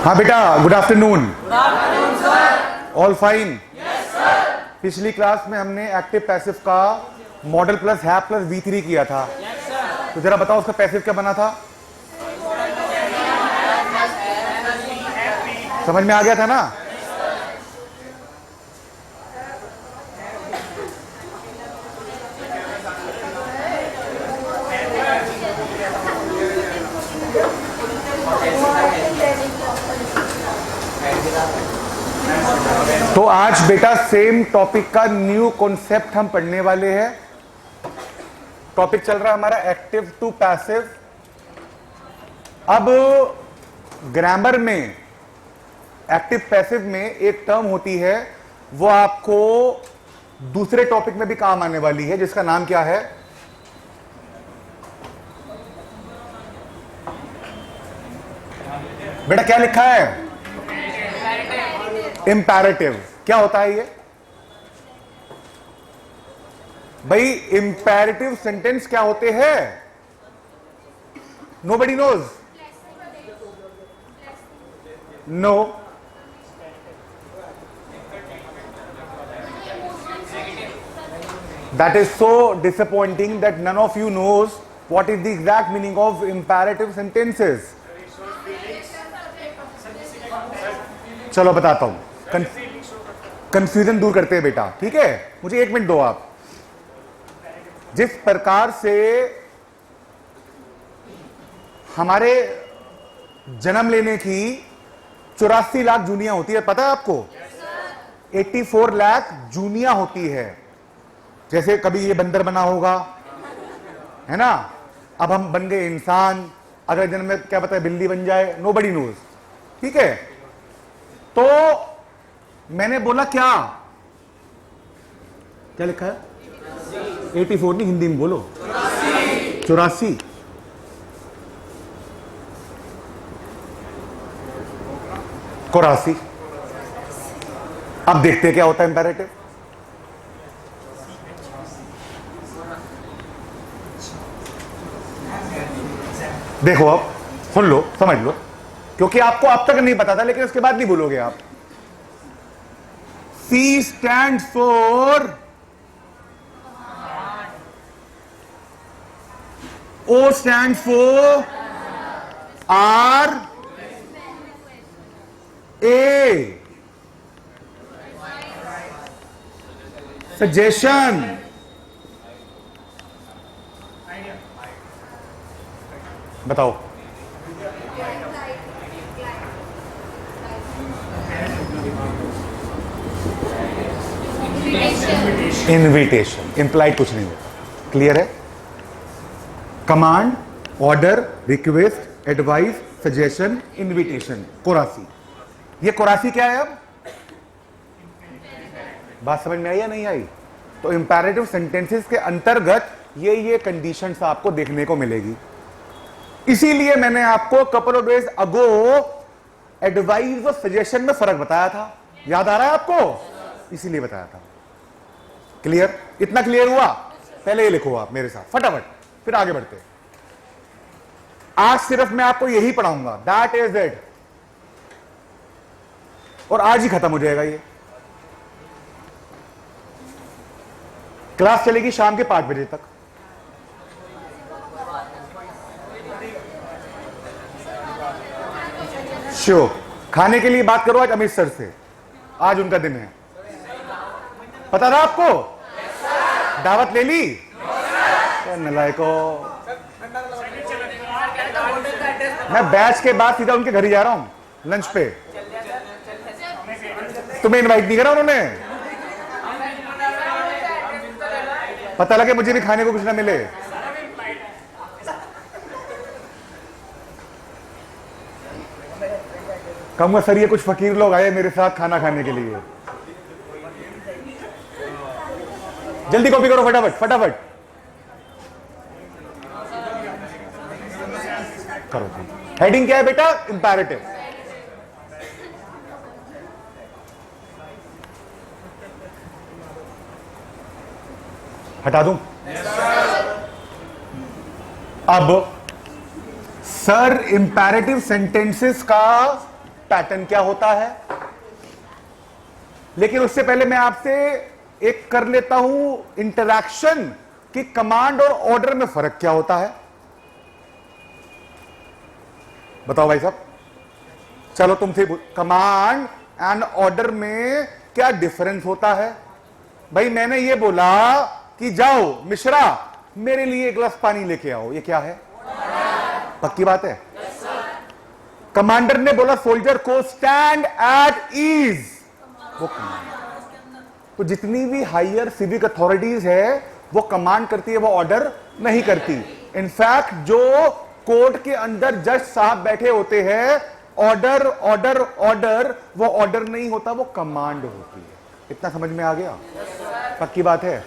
हाँ बेटा, good afternoon. All fine? पिछली क्लास में हमने एक्टिव पैसिव का model plus have plus V3 किया था। तो जरा बताओ उसका पैसिव क्या बना था? समझ में आ गया था ना? तो आज बेटा सेम टॉपिक का न्यू कॉन्सेप्ट हम पढ़ने वाले हैं। टॉपिक चल रहा है हमारा एक्टिव टू पैसिव। अब ग्रामर में एक्टिव पैसिव में एक टर्म होती है, वो आपको दूसरे टॉपिक में भी काम आने वाली है, जिसका नाम क्या है? बेटा क्या लिखा है? इंपैरेटिव। क्या होता है ये भाई? इंपैरेटिव सेंटेंस क्या होते हैं? Nobody knows? No. That is so disappointing that none of you knows what is the exact meaning of imperative sentences. चलो बताता हूं। कंफ्यूजन दूर करते हैं बेटा, ठीक है? मुझे 1 मिनट दो आप। जिस प्रकार से हमारे जन्म लेने की 84 लाख जूनियां होती है, पता है आपको? 84 लाख जूनियां होती है। जैसे कभी ये बंदर बना होगा, है ना? अब हम बन गए इंसान, अगले जन्म में क्या पता है बिल्ली बन जाए, नोबडी नोज, ठीक है? तो मैंने बोला क्या क्या लिखा है? 84 नहीं, हिंदी में बोलो। 84। अब देखते हैं क्या होता है इंपैरेटिव। देखो, अब सुन लो, समझ लो, क्योंकि आपको अब तक नहीं पता था, लेकिन उसके बाद नहीं भूलोगे आप। C stands for O stands for R A suggestion। बताओ। इनविटेशन। इंप्लाइड कुछ नहीं होता, क्लियर है? Command, order, request, advice, suggestion, invitation, कोरासी। ये कोरासी क्या है? अब बात समझ में आई या नहीं आई? तो इंपैरेटिव सेंटेंसेस के अंतर्गत ये कंडीशंस आपको देखने को मिलेगी। इसीलिए मैंने आपको couple of days ago advice और सजेशन में फर्क बताया था। याद आ रहा है आपको? इसीलिए बताया था। क्लियर? इतना क्लियर हुआ? पहले ये लिखो आप मेरे साथ फटाफट, फिर आगे बढ़ते हैं। आज सिर्फ मैं आपको यही पढ़ाऊंगा, दैट इज इट, और आज ही खत्म हो जाएगा ये। क्लास चलेगी शाम के 5 बजे तक। श्योर। खाने के लिए बात करो आज अमित सर से, आज उनका दिन है। पता था आपको? दावत ले ली? नलायको। मैं बैच के बाद सीधा उनके घर ही जा रहा हूं लंच पे। तुम्हें इनवाइट नहीं करा उन्होंने? पता लगे मुझे भी खाने को कुछ ना मिले। कहूंगा सर ये कुछ फकीर लोग आए मेरे साथ खाना खाने के लिए। जल्दी कॉपी करो फटाफट फटाफट करो। हेडिंग क्या है बेटा? इंपैरेटिव। हटा दूं? अब सर इंपैरेटिव सेंटेंसेस का पैटर्न क्या होता है। लेकिन उससे पहले मैं आपसे एक कर लेता हूं इंटरैक्शन कि कमांड और ऑर्डर में फर्क क्या होता है। बताओ भाई साहब, चलो तुमसे कमांड एंड ऑर्डर में क्या डिफरेंस होता है। भाई मैंने ये बोला कि जाओ मिश्रा मेरे लिए एक गिलास पानी लेके आओ, ये क्या है? पक्की बात है। कमांडर ने बोला सोल्जर को स्टैंड एट ईज, वो कमांड। तो जितनी भी हायर सिविक अथॉरिटीज है वो कमांड करती है, वो ऑर्डर नहीं करती। इनफैक्ट जो कोर्ट के अंदर जज साहब बैठे होते हैं, ऑर्डर ऑर्डर ऑर्डर, वो ऑर्डर नहीं होता, वो कमांड होती है। इतना समझ में आ गया? पक्की बात है।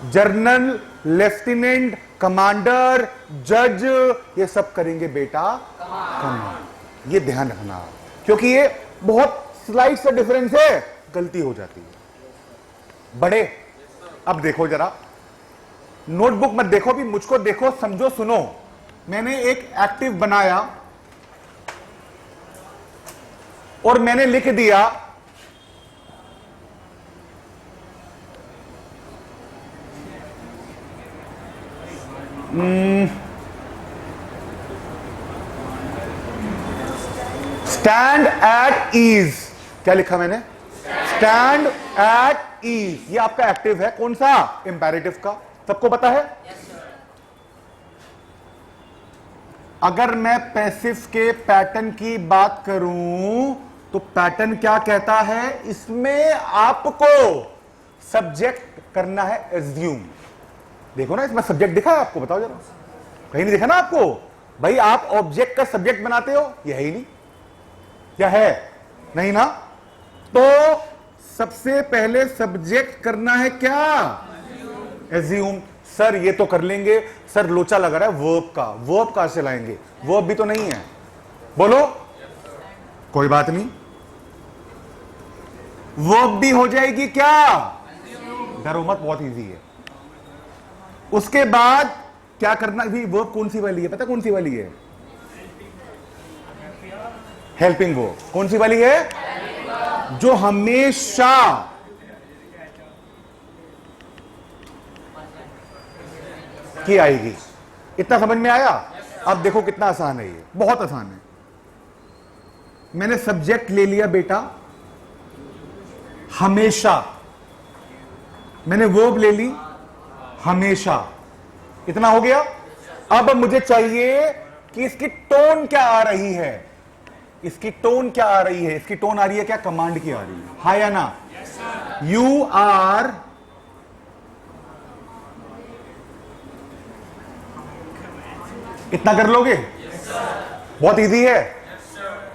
जनरल, लेफ्टिनेंट, कमांडर, जज, ये सब करेंगे बेटा कमांड। ये ध्यान रखना, क्योंकि ये बहुत स्लाइड सा डिफरेंस है, गलती हो जाती है। बड़े अब देखो जरा, नोटबुक मत देखो भी, मुझको देखो, समझो, सुनो। मैंने एक एक्टिव बनाया और मैंने लिख दिया स्टैंड एट ईज। क्या लिखा मैंने? Stand at ease. ये आपका एक्टिव है, कौन सा? इंपैरेटिव का। सबको पता है? अगर मैं पैसिव के पैटर्न की बात करूं तो पैटर्न क्या कहता है? इसमें आपको सब्जेक्ट करना है एज्यूम। देखो ना, इसमें सब्जेक्ट दिखा है आपको? बताओ जरा, कहीं नहीं दिखा ना आपको? भाई आप ऑब्जेक्ट का सब्जेक्ट बनाते हो, यह है ही नहीं, क्या है? नहीं ना। तो सबसे पहले सब्जेक्ट करना है क्या? एज्यूम। सर ये तो कर लेंगे, सर लोचा लगा रहा है वर्ब का, वर्ब कहां से लाएंगे? वर्ब भी तो नहीं है। बोलो, कोई बात नहीं, वर्ब भी हो जाएगी क्या? डरो मत, बहुत इजी है। उसके बाद क्या करना? भी वर्ब कौन सी वाली है? पता कौन सी वाली है? Helping verb. कौन सी वाली है? जो हमेशा की आएगी। इतना समझ में आया? अब देखो कितना आसान है, ये बहुत आसान है। मैंने सब्जेक्ट ले लिया बेटा हमेशा, मैंने वर्ब ले ली हमेशा। इतना हो गया। अब मुझे चाहिए कि इसकी टोन क्या आ रही है। इसकी टोन क्या आ रही है? इसकी टोन आ रही है क्या? कमांड की आ रही है, हाँ या ना? यू आर इतना कर लोगे? बहुत इजी है।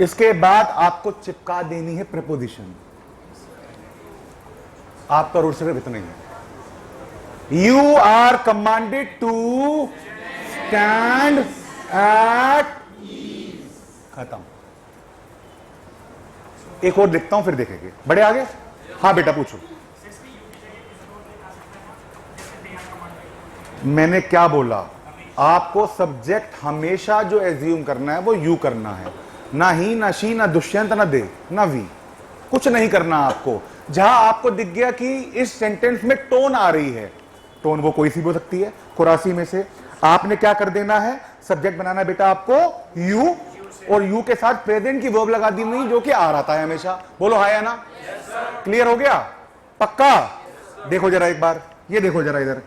इसके बाद आपको चिपका देनी है प्रीपोजिशन। आपका रूल सिर्फ इतना ही है। You are commanded to stand at, खत्म। एक और लिखता हूं फिर देखेंगे। बड़े आगे? हाँ बेटा पूछो। मैंने क्या बोला? आपको सब्जेक्ट हमेशा जो एज्यूम करना है वो यू करना है, ना ही, ना शी, ना दुष्यंत, ना दे, ना वी, कुछ नहीं करना आपको। जहां आपको दिख गया कि इस सेंटेंस में टोन आ रही है, टोन वो कोई सी भी हो सकती है 84 में से, आपने क्या कर देना है? सब्जेक्ट बनाना है बेटा आपको यू, और यू के साथ प्रेजेंट की वर्ब लगा दी नहीं जो कि आ रहा है हमेशा। बोलो हाँ या ना? क्लियर हो गया? पक्का? देखो जरा एक बार, ये देखो जरा इधर।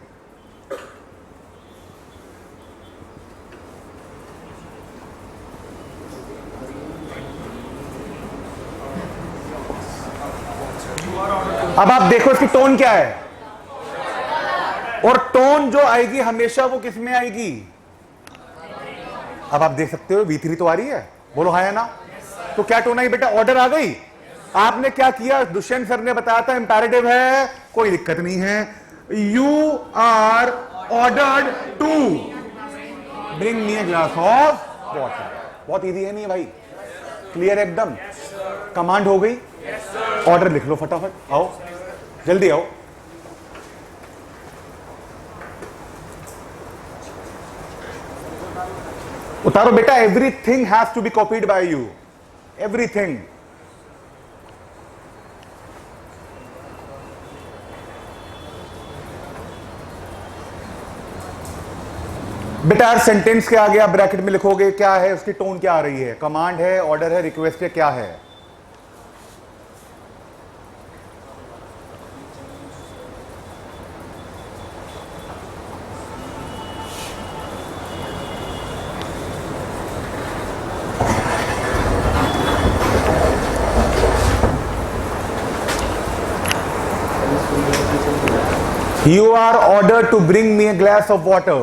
अब आप देखो इसकी टोन क्या है, और टोन जो आएगी हमेशा वो किस में आएगी? अब आप देख सकते हो V3 तो आ रही है। बोलो हाँ या ना? तो क्या टोन आई बेटा? ऑर्डर आ गई। आपने क्या किया? दुष्यंत सर ने बताया था इंपैरेटिव है, कोई दिक्कत नहीं है। You are ordered to bring me a glass of water. बहुत इजी है नहीं भाई? क्लियर एकदम? कमांड हो गई, ऑर्डर लिख लो फटाफट। आओ जल्दी आओ। उतारो बेटा। Everything has to be copied by you, everything. बेटा हर सेंटेंस के आगे आप ब्रैकेट में लिखोगे क्या है, उसकी टोन क्या आ रही है, कमांड है, ऑर्डर है, रिक्वेस्ट है, क्या है। You are ordered to bring me a glass of water.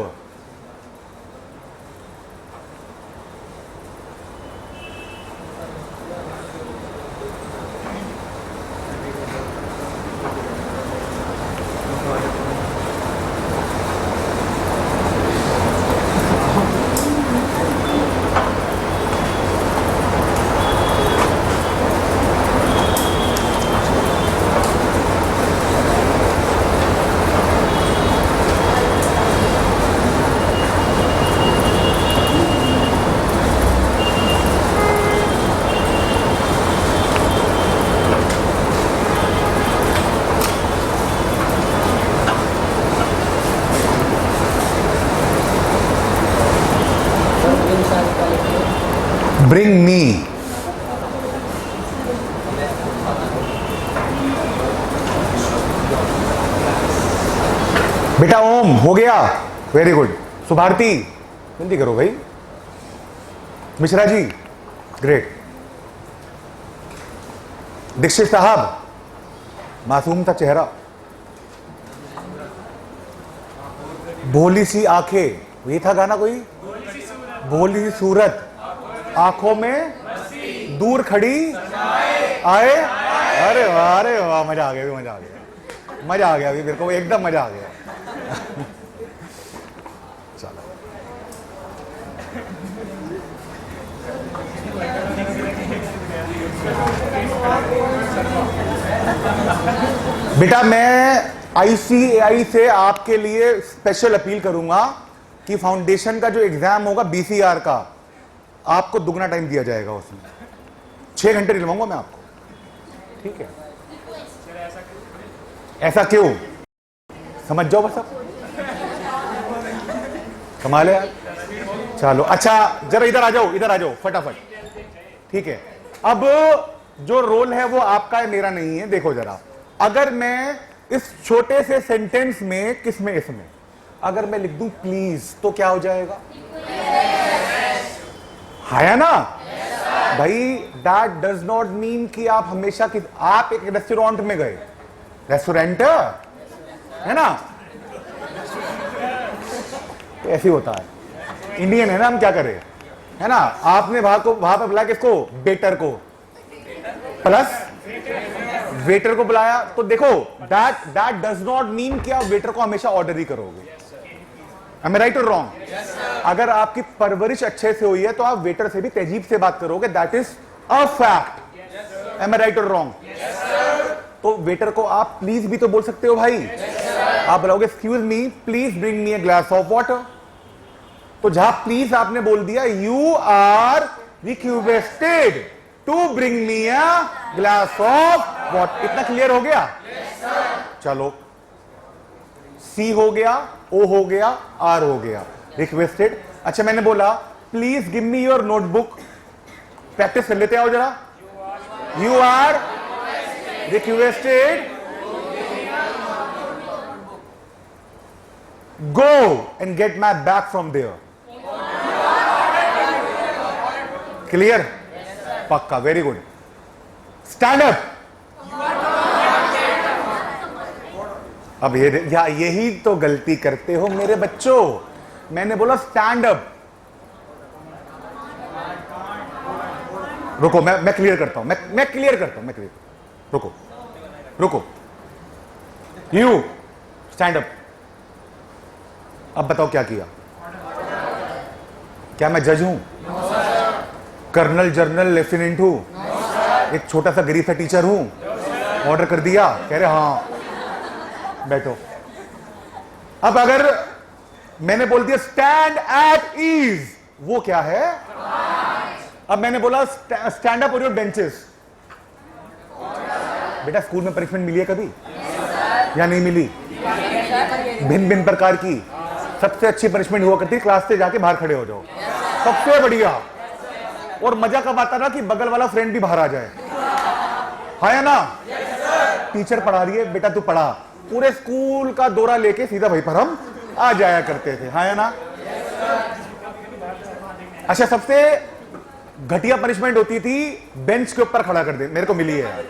Bring me. बेटा ओम हो गया, वेरी गुड। सुभारती जल्दी करो भाई। मिश्रा जी ग्रेट। दीक्षित साहब मासूम था चेहरा, भोली सी आंखें, ये था गाना कोई, भोली सी सूरत, आंखों में दूर खड़ी आए। अरे वाह, अरे वाह, मजा आ गया, मजा आ गया, मजा आ गया अभी मेरे को, एकदम मजा आ गया। चलो बेटा मैं ICAI से आपके लिए स्पेशल अपील करूंगा कि फाउंडेशन का जो एग्जाम होगा BCR का, आपको दुगना टाइम दिया जाएगा उसमें, 6 घंटे दिलवाऊंगा मैं आपको, ठीक है। ऐसा क्यों, समझ जाओ बस आप, कमाल है यार। चलो अच्छा जरा इधर आ जाओ, इधर आ जाओ फटाफट, ठीक है। अब जो रोल है वो आपका है, मेरा नहीं है। देखो जरा, अगर मैं इस छोटे से सेंटेंस में, किसमें, इसमें अगर मैं लिख दूं प्लीज, तो क्या हो जाएगा, है ना भाई। दैट डज नॉट मीन कि आप हमेशा कि आप एक रेस्टोरेंट में गए, रेस्टोरेंट है ना, तो ऐसे होता है, इंडियन है ना, हम क्या करें, है ना। आपने वहां पर बुलाया किसको, वेटर को, प्लस वेटर को बुलाया, तो देखो दैट डज नॉट मीन कि आप वेटर को हमेशा ऑर्डर ही करोगे। Am I right or wrong? अगर आपकी परवरिश अच्छे से हुई है तो आप वेटर से भी तहजीब से बात करोगे, that is a fact. Am I right or wrong? तो वेटर को आप प्लीज भी तो बोल सकते हो भाई। आप बोलोगे excuse me please bring me a glass of water, तो जहां प्लीज आपने बोल दिया, you are requested to bring me a glass of water. इतना क्लियर हो गया? चलो, सी हो गया, ओ हो गया, आर हो गया, रिक्वेस्टेड। अच्छा मैंने बोला please give me your notebook, practice कर लेते आओ जरा। You are requested go and get my bag from there. Clear? पक्का, वेरी गुड। Stand up. अब यही तो गलती करते हो मेरे बच्चों। मैंने बोला स्टैंड अप। रुको मैं क्लियर करता हूं, मैं क्लियर करता हूं, रुको। You stand up. अब बताओ क्या किया? क्या मैं जज हूं? कर्नल, जनरल, लेफ्टिनेंट हूं? एक छोटा सा गरीब सा टीचर हूं? ऑर्डर कर दिया, कह रहे हाँ बैठो। अब अगर मैंने बोल दिया स्टैंड एट ईज, वो क्या है? अब मैंने बोला stand up on your benches. बेटा स्कूल में पनिशमेंट मिली है कभी या नहीं मिली? भिन्न भिन्न प्रकार की। सबसे अच्छी पनिशमेंट हुआ करती क्लास से जाके बाहर खड़े हो जाओ, सबसे बढ़िया। और मजा कब आता ना कि बगल वाला फ्रेंड भी बाहर आ जाए, हाँ या ना? टीचर पढ़ा रही है, बेटा तू पढ़ा, पूरे स्कूल का दौरा लेके सीधा वहीं पर हम आ जाया करते थे, हाँ या ना? अच्छा, सबसे घटिया पनिशमेंट होती थी बेंच के ऊपर खड़ा कर दे, मेरे को मिली है यार।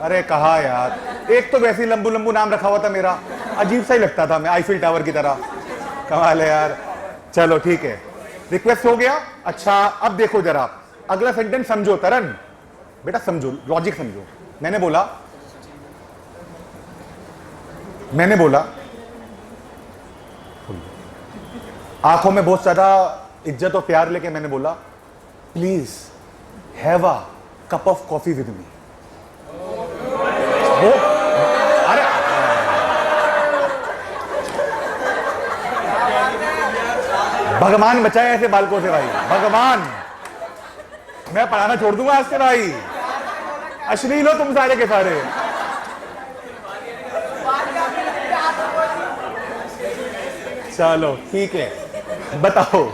अरे कहा यार, एक तो वैसे ही लंबू लंबू नाम रखा हुआ था मेरा, अजीब सा ही लगता था, मैं आईफिल टावर की तरह, कमाल है यार। चलो ठीक है, रिक्वेस्ट हो गया। अच्छा अब देखो जरा, अगला सेंटेंस समझो तरन, बेटा समझो, लॉजिक समझो। मैंने बोला आंखों में बहुत ज्यादा इज्जत और प्यार लेके मैंने बोला, please have a cup of coffee with मी। वो अरे भगवान बचाए ऐसे बालकों से भाई, भगवान। मैं पढ़ाना छोड़ दूंगा आज से भाई, अश्लील हो तुम सारे के सारे। चलो ठीक है, बताओ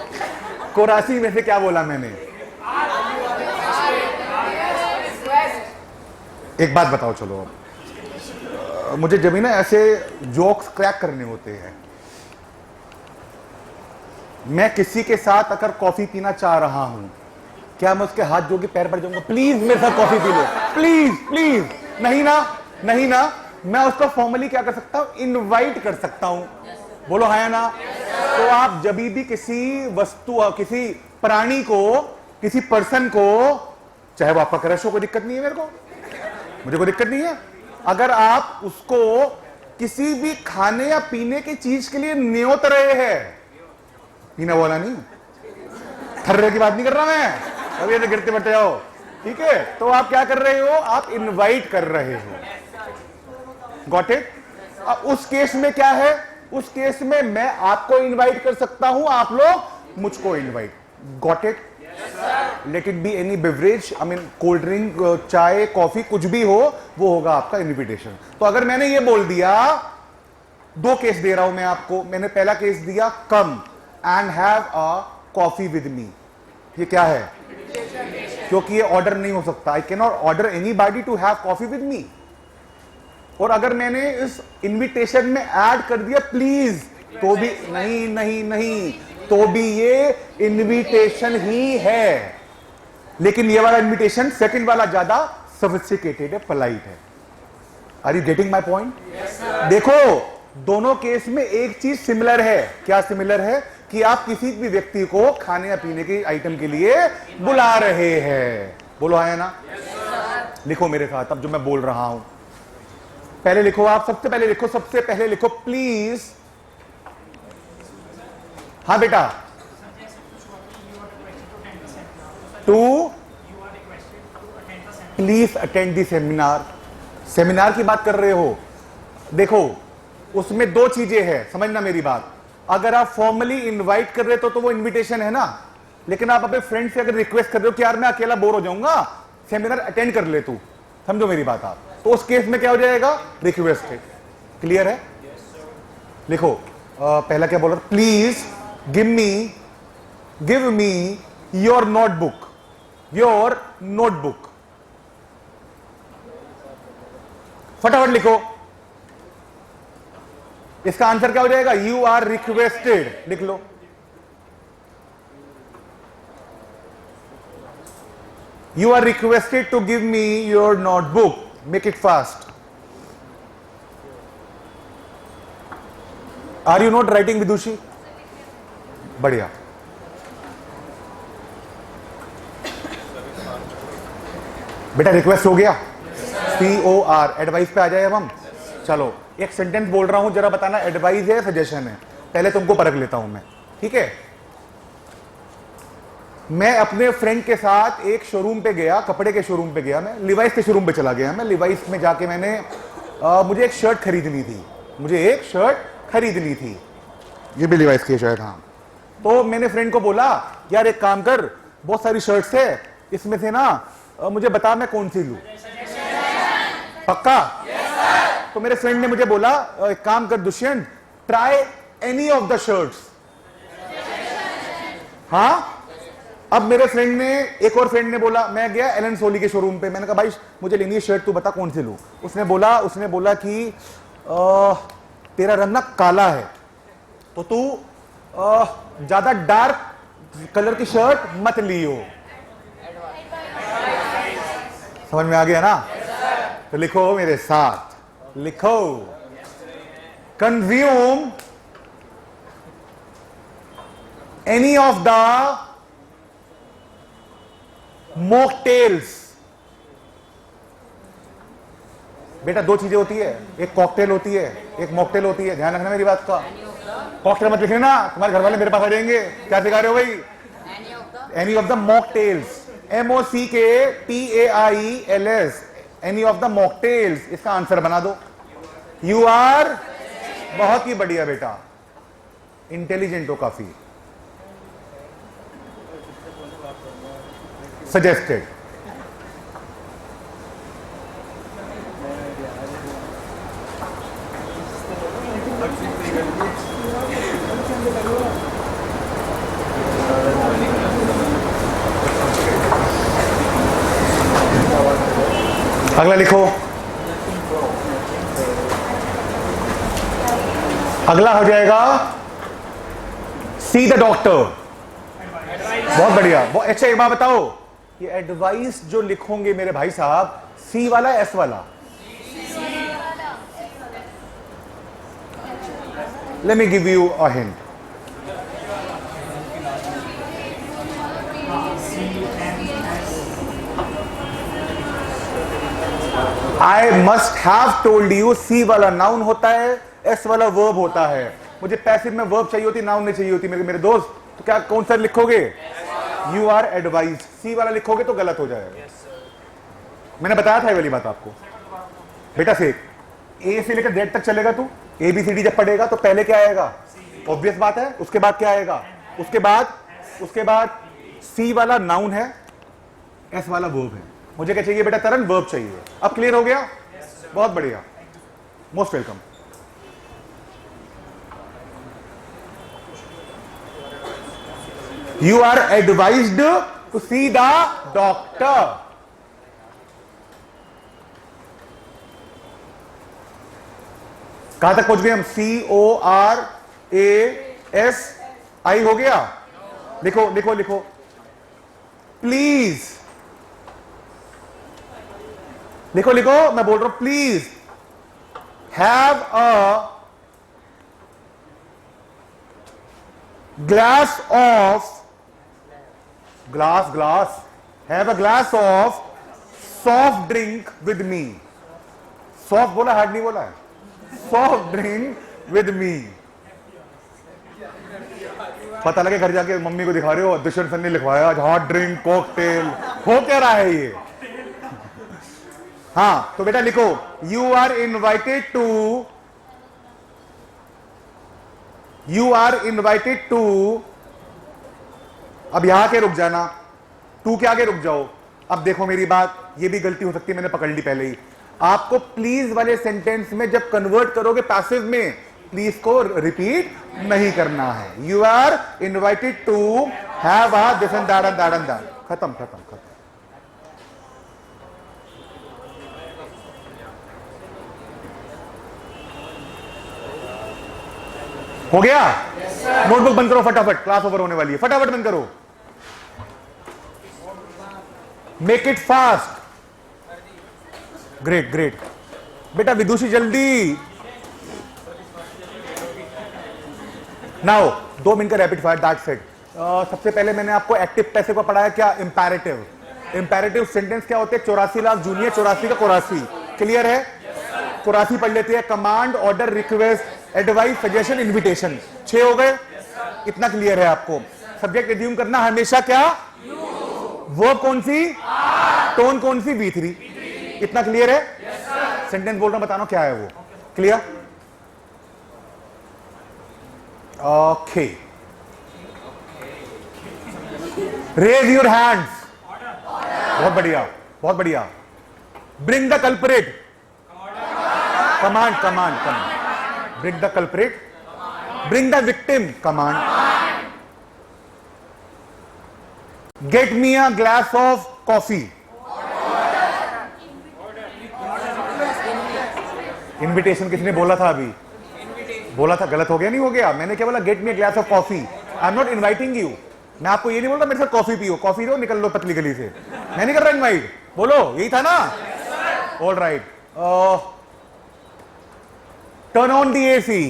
कोरासी में से क्या बोला मैंने? एक बात बताओ, चलो मुझे जब भी ना ऐसे जोक्स क्रैक करने होते हैं, मैं किसी के साथ अगर कॉफी पीना चाह रहा हूं, क्या मैं उसके हाथ जोड़ के पैर पड़ जाऊंगा, प्लीज मेरे साथ coffee P low, please please? नहीं ना, नहीं ना। मैं उसको फॉर्मली क्या कर सकता हूं? इनवाइट कर सकता हूं, बोलो हाँ या ना? तो आप जब भी किसी वस्तु, किसी प्राणी को, किसी पर्सन को, चाहे वो आपका क्रश हो, कोई दिक्कत नहीं है मेरे को, मुझे कोई दिक्कत नहीं है। अगर आप उसको किसी भी खाने या पीने की चीज के लिए न्योत रहे हैं, पीना बोला नहीं, थर्रे की बात नहीं कर रहा मैं, अभी तो गिरते बढ़ते जाओ, ठीक है? तो आप क्या कर रहे हो? आप इनवाइट कर रहे हो, गॉट इट? अब उस केस में क्या है? उस केस में मैं आपको इनवाइट कर सकता हूं, आप लोग मुझको invite, got it? Let it be any beverage, I mean cold drink, चाय, कॉफी, कुछ भी हो, वो होगा आपका इनविटेशन। तो अगर मैंने ये बोल दिया, दो केस दे रहा हूं मैं आपको। मैंने पहला केस दिया, come and have a coffee with me, ये क्या है? क्योंकि ये ऑर्डर नहीं हो सकता, I can not order anybody to have coffee with me. और अगर मैंने इस इनविटेशन में ऐड कर दिया प्लीज, तो भी नहीं नहीं नहीं, तो भी ये इनविटेशन ही है। लेकिन ये वाला इनविटेशन, सेकंड वाला, ज्यादा सोफिस्टिकेटेड है, पोलाइट है। Are you getting my point? देखो दोनों केस में एक चीज सिमिलर है। क्या सिमिलर है? कि आप किसी भी व्यक्ति को खाने या पीने के आइटम के लिए बुला रहे हैं, बोलो है ना? लिखो मेरे साथ अब जो मैं बोल रहा हूं, पहले लिखो आप, सबसे पहले लिखो, सबसे पहले लिखो प्लीज। हाँ बेटा, to please attend the seminar. Seminar की बात कर रहे हो? देखो उसमें दो चीजें हैं, समझना मेरी बात। अगर आप फॉर्मली इनवाइट कर रहे हो तो वो इनविटेशन है ना, लेकिन आप अपने फ्रेंड से अगर रिक्वेस्ट कर रहे हो कि यार मैं अकेला बोर हो जाऊंगा, सेमिनार अटेंड कर ले तू, समझो मेरी बात आप, तो उस केस में क्या हो जाएगा? रिक्वेस्ट है। क्लियर है? लिखो पहला क्या बोल रहा? Please give me your notebook, your notebook. फटाफट लिखो, इसका आंसर क्या हो जाएगा? यू आर रिक्वेस्टेड, लिख लो। You are requested to give me your notebook, make it fast. Are you not writing Vidushi? बढ़िया। बेटा रिक्वेस्ट हो गया? COR, एडवाइस पे आ जाए अब हम। चलो एक सेंटेंस बोल रहा हूं, जरा बताना एडवाइस है सजेशन है, पहले तुमको परख लेता हूं मैं, ठीक है? मैं अपने फ्रेंड के साथ एक शोरूम पे गया, कपड़े के शोरूम पे गया, मैं लिवाइस के शोरूम पे चला गया। मैं लिवाइस में जाके मैंने मुझे एक शर्ट खरीदनी थी, मुझे एक शर्ट खरीदनी थी, ये भी लिवाइस की शर्ट। हाँ, तो मैंने फ्रेंड को बोला यार एक काम कर, बहुत सारी शर्ट्स है, इसमें से ना मुझे बता मैं कौन सी लूं। पक्का? तो मेरे फ्रेंड ने मुझे बोला एक काम कर Dushyant, try any of the shirts. हाँ, अब मेरे फ्रेंड ने, एक और फ्रेंड ने बोला, मैं गया एलन सोली के शोरूम पे, मैंने कहा भाई मुझे लेनी है शर्ट, तू बता कौन सी लूं। उसने बोला कि तेरा रंग ना काला है, तो तू ज्यादा डार्क कलर की शर्ट मत लियो। समझ में आ गया ना? तो लिखो मेरे साथ, लिखो, consume any of the mocktails. बेटा दो चीजें होती है, एक कॉकटेल होती है, एक मॉकटेल होती है, ध्यान रखना मेरी बात का। कॉकटेल मत लिखना, तुम्हारे घर वाले मेरे पास आ जाएंगे, क्या सिखा रहे हो भाई? Any of the mocktails, MOCKTAILS, any of the mocktails. इसका आंसर बना दो। यू आर, बहुत ही बढ़िया बेटा, इंटेलिजेंट हो काफी। सजेस्टेड। अगला लिखो, अगला हो जाएगा सी द डॉक्टर। बहुत बढ़िया, बहुत अच्छा। एक बात बताओ, ये एडवाइस जो लिखोगे मेरे भाई साहब, सी वाला एस वाला? Let me give you a hint. I must have told you, C वाला नाउन होता है, एस वाला वर्ब होता है। मुझे पैसिव में वर्ब चाहिए होती, नाउन नहीं चाहिए होती मेरे दोस्त। तो क्या कौन सा लिखोगे? You are advise. सी वाला लिखोगे तो गलत हो जाएगा। मैंने बताया था ये वाली बात आपको बेटा। से ए से लेकर जेड तक चलेगा तू, ABCD जब पढ़ेगा तो पहले क्या आएगा? ऑब्वियस बात है। उसके बाद क्या आएगा? उसके बाद सी वाला नाउन है, एस वाला वर्ब है। मुझे क्या चाहिए बेटा? तरन, वर्ब चाहिए। अब क्लियर हो गया? बहुत बढ़िया, most welcome. You are advised to see the doctor. कहां तक पहुंच गए हम? CORASI हो गया। लिखो लिखो लिखो, प्लीज लिखो लिखो, मैं बोल रहा हूं please have a glass have a glass of soft drink with me. Soft बोला, हार्ड नहीं बोला है। Soft drink with me. पता लगे घर जाके मम्मी को दिखा रहे हो, दुष्यंत सर ने लिखवाया आज हॉट ड्रिंक कॉकटेल। हो क्या रहा है ये? हाँ, तो बेटा लिखो, यू आर इनवाइटेड टू, अब यहां के रुक जाना, टू के आगे रुक जाओ। अब देखो मेरी बात, ये भी गलती हो सकती है, मैंने पकड़ ली पहले ही। आपको प्लीज वाले सेंटेंस में जब कन्वर्ट करोगे पैसिव में, प्लीज को रिपीट नहीं करना है। You are invited to have a this and that and that and that. खत्म खत्म खत्म। हो गया? नोटबुक बंद करो फटाफट, क्लास ओवर होने वाली है। फटाफट बंद करो, make it fast. Great great बेटा, विदुषी जल्दी। नाउ 2 मिनट का रैपिड फायर, दैट्स इट। सबसे पहले मैंने आपको एक्टिव पैसिव को पढ़ाया, क्या? इंपैरेटिव। इंपैरेटिव सेंटेंस क्या होते हैं? 84 लाख जूनियर, 84 का 84। क्लियर है? 84 पढ़ लेते हैं। Command, order, request, advice, suggestion, invitation. 6 हो गए? इतना क्लियर है आपको। सब्जेक्ट एज्यूम करना हमेशा क्या? वर्ब कौन सी? टोन कौन सी? V3। इतना क्लियर है? सेंटेंस बोल रहा हूं, बताना क्या है वो। Clear? Okay, raise your hands. बहुत बढ़िया, बहुत बढ़िया। Bring the culprit. Command command command. Bring the culprit. Bring the victim. Command. Get me a glass of coffee. Invitation किसने बोला था अभी? बोला था, गलत हो गया नहीं हो गया? मैंने क्या बोला? Get me a glass of coffee. I am not inviting you. मैं आपको ये नहीं बोलता मेरे साथ कॉफी पियो. कॉफी दो, निकल लो पतली गली से. मैं नहीं कर रहा इनवाइट. बोलो, यही था ना? All right. Turn on the AC.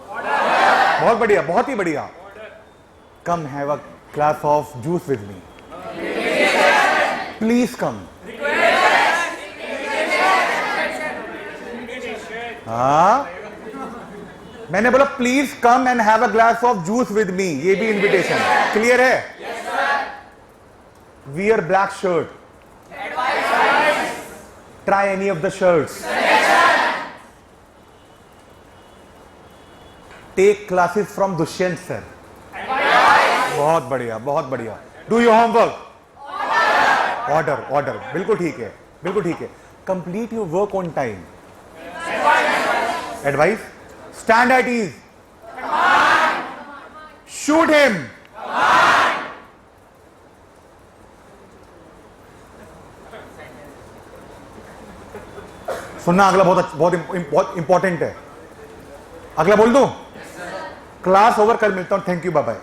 बहुत बढ़िया, बहुत ही बढ़िया. Come have a glass of juice with me. Please come. हाँ, मैंने बोला please come and have a glass of juice with me. ये भी इनविटेशन. क्लियर है? Wear black shirt. Try any of the shirts. Take classes from Dushyant sir. बहुत बढ़िया, बहुत बढ़िया. Do your homework. Order, order. बिल्कुल ठीक है, बिल्कुल ठीक है. Complete your work on time. Advice. Stand at ease. Shoot him. सुनना, अगला बहुत इंपॉर्टेंट है. अगला बोल दूं? क्लास ओवर, कल मिलता हूं. Thank you, bye bye.